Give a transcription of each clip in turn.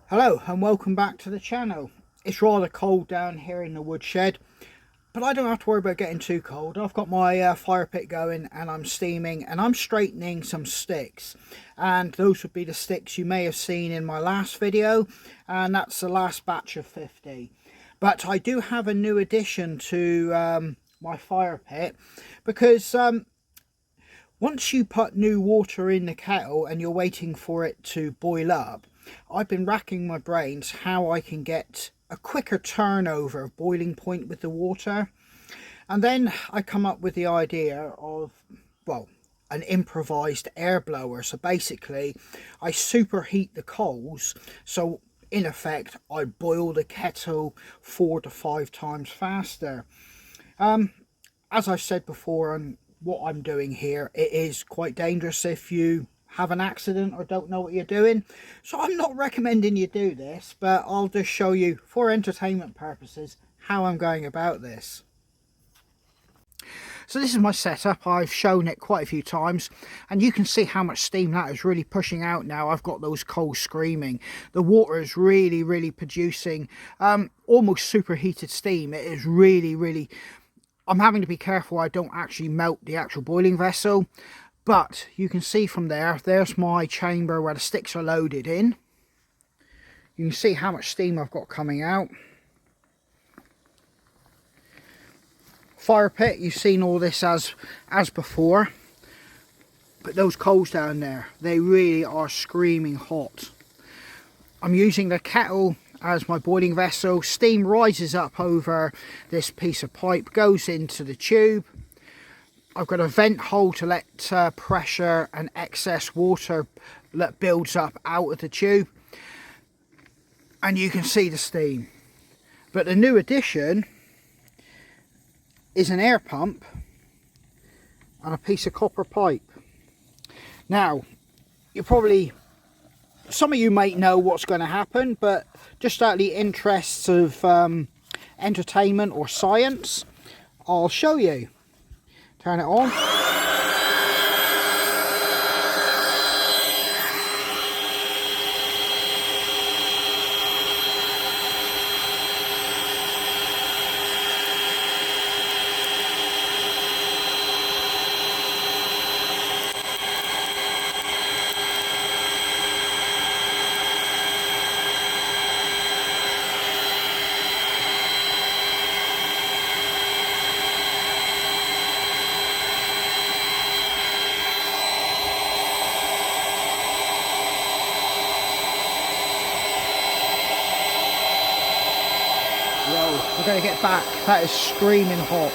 Hello and welcome back to the channel. It's rather cold down here in the woodshed, but I don't have to worry about getting too cold. I've got my fire pit going and I'm steaming and I'm straightening some sticks, and those would be the sticks you may have seen in my last video, and that's the last batch of 50. But I do have a new addition to my fire pit, because once you put new water in the kettle and you're waiting for it to boil up, I've been racking my brains how I can get a quicker turnover of boiling point with the water. And then I come up with the idea of, well, an improvised air blower. So basically I superheat the coals, so in effect I boil the kettle 4 to 5 times faster. As I've said before, and what I'm doing here, it is quite dangerous if you have an accident or don't know what you're doing, so I'm not recommending you do this, but I'll just show you for entertainment purposes how I'm going about this. So this is my setup. I've shown it quite a few times and you can see how much steam that is really pushing out now. I've got those coals screaming. The water is really producing almost superheated steam. It is really, I'm having to be careful I don't actually melt the actual boiling vessel. But you can see from there, there's my chamber where the sticks are loaded in. You can see how much steam I've got coming out. Fire pit, you've seen all this as before. But those coals down there, they really are screaming hot. I'm using the kettle as my boiling vessel. Steam rises up over this piece of pipe, goes into the tube. I've got a vent hole to let pressure and excess water that builds up out of the tube, and you can see the steam. But the new addition is an air pump and a piece of copper pipe. Now, some of you might know what's going to happen, but just out of the interests of entertainment or science, I'll show you. Turn it on. We're going to get back. That is screaming hot.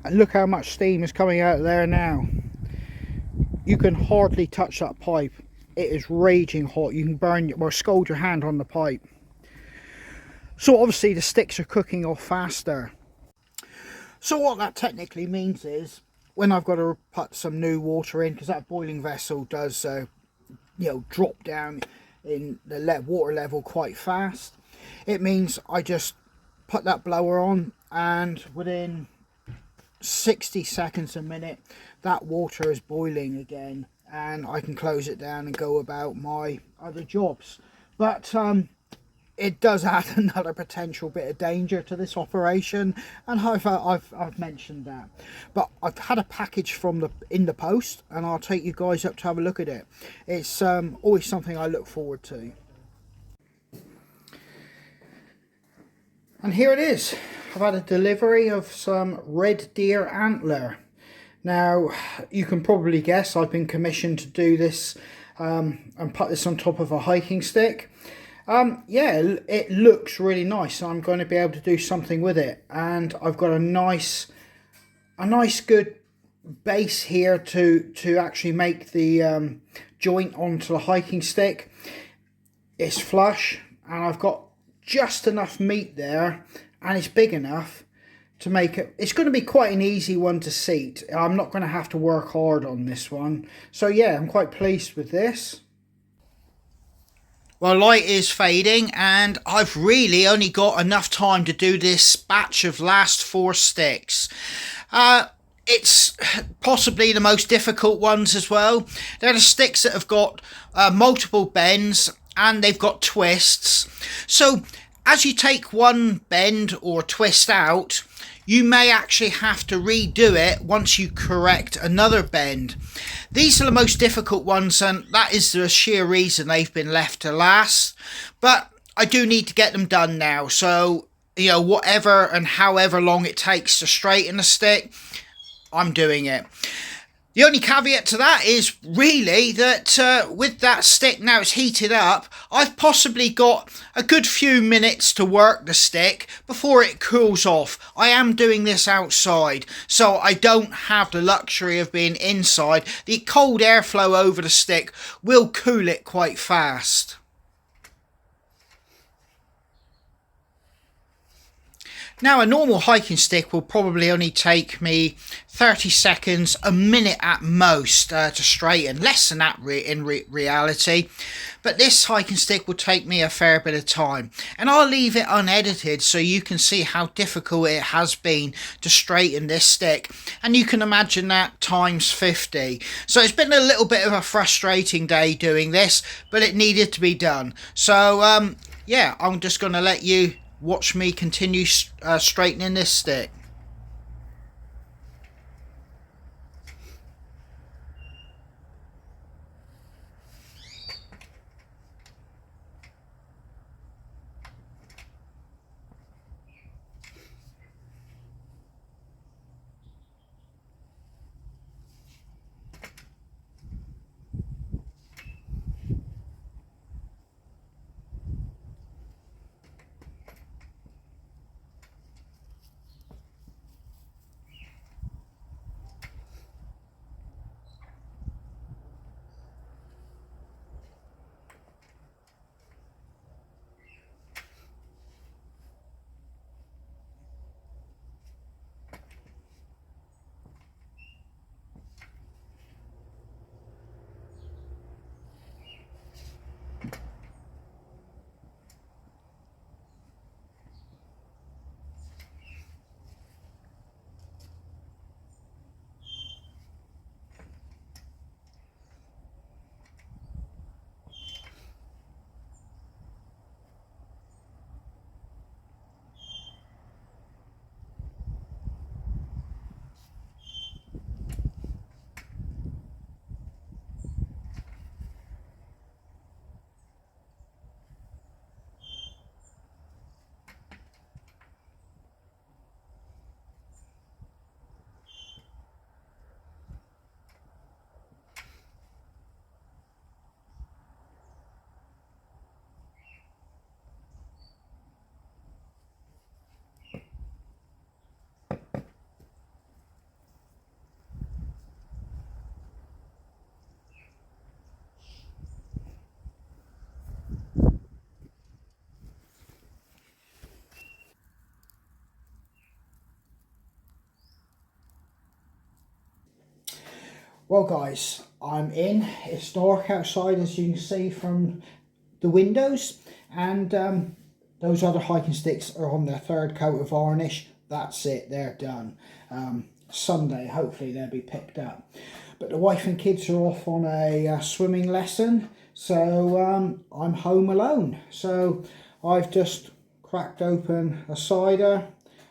And look how much steam is coming out of there now. You can hardly touch that pipe. It is raging hot. You can burn or scald your hand on the pipe. So obviously the sticks are cooking off faster. So what that technically means is, when I've got to put some new water in, because that boiling vessel does drop down in the water level quite fast, it means I just put that blower on, and within 60 seconds a minute that water is boiling again, and I can close it down and go about my other jobs. But it does add another potential bit of danger to this operation, and I've mentioned that. But I've had a package in the post, and I'll take you guys up to have a look at it. It's always something I look forward to. And here it is. I've had a delivery of some red deer antler. Now, you can probably guess I've been commissioned to do this and put this on top of a hiking stick. Yeah, it looks really nice. I'm going to be able to do something with it, and I've got a nice good base here to actually make the joint onto the hiking stick. It's flush, and I've got just enough meat there, and it's big enough to make it. It's going to be quite an easy one to seat. I'm not going to have to work hard on this one. So yeah, I'm quite pleased with this. Well, light is fading and I've really only got enough time to do this batch of last 4 sticks. It's possibly the most difficult ones as well. They're the sticks that have got multiple bends and they've got twists. So as you take one bend or twist out, you may actually have to redo it once you correct another bend. These are the most difficult ones, and that is the sheer reason they've been left to last. But I do need to get them done now, so you know, whatever and however long it takes to straighten the stick, I'm doing it. The only caveat to that is really that with that stick, now it's heated up, I've possibly got a good few minutes to work the stick before it cools off. I am doing this outside, so I don't have the luxury of being inside. The cold airflow over the stick will cool it quite fast. Now, a normal hiking stick will probably only take me 30 seconds, a minute at most to straighten, less than that in reality. But this hiking stick will take me a fair bit of time. And I'll leave it unedited so you can see how difficult it has been to straighten this stick. And you can imagine that times 50. So it's been a little bit of a frustrating day doing this, but it needed to be done. So, yeah, I'm just going to let you watch me continue straightening this stick. Well guys, I'm in. It's dark outside as you can see from the windows, and those other hiking sticks are on their 3rd coat of varnish. That's it, they're done. Sunday hopefully they'll be picked up. But the wife and kids are off on a swimming lesson, so I'm home alone. So I've just cracked open a cider.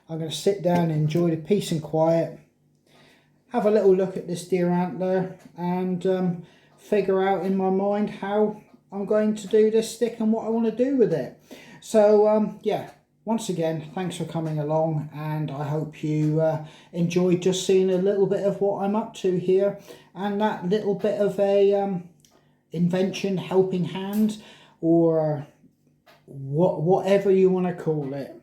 I'm going to sit down and enjoy the peace and quiet, have a little look at this deer antler, and figure out in my mind how I'm going to do this stick and what I want to do with it. So yeah, once again, thanks for coming along, and I hope you enjoyed just seeing a little bit of what I'm up to here, and that little bit of a invention, helping hand, or whatever you want to call it.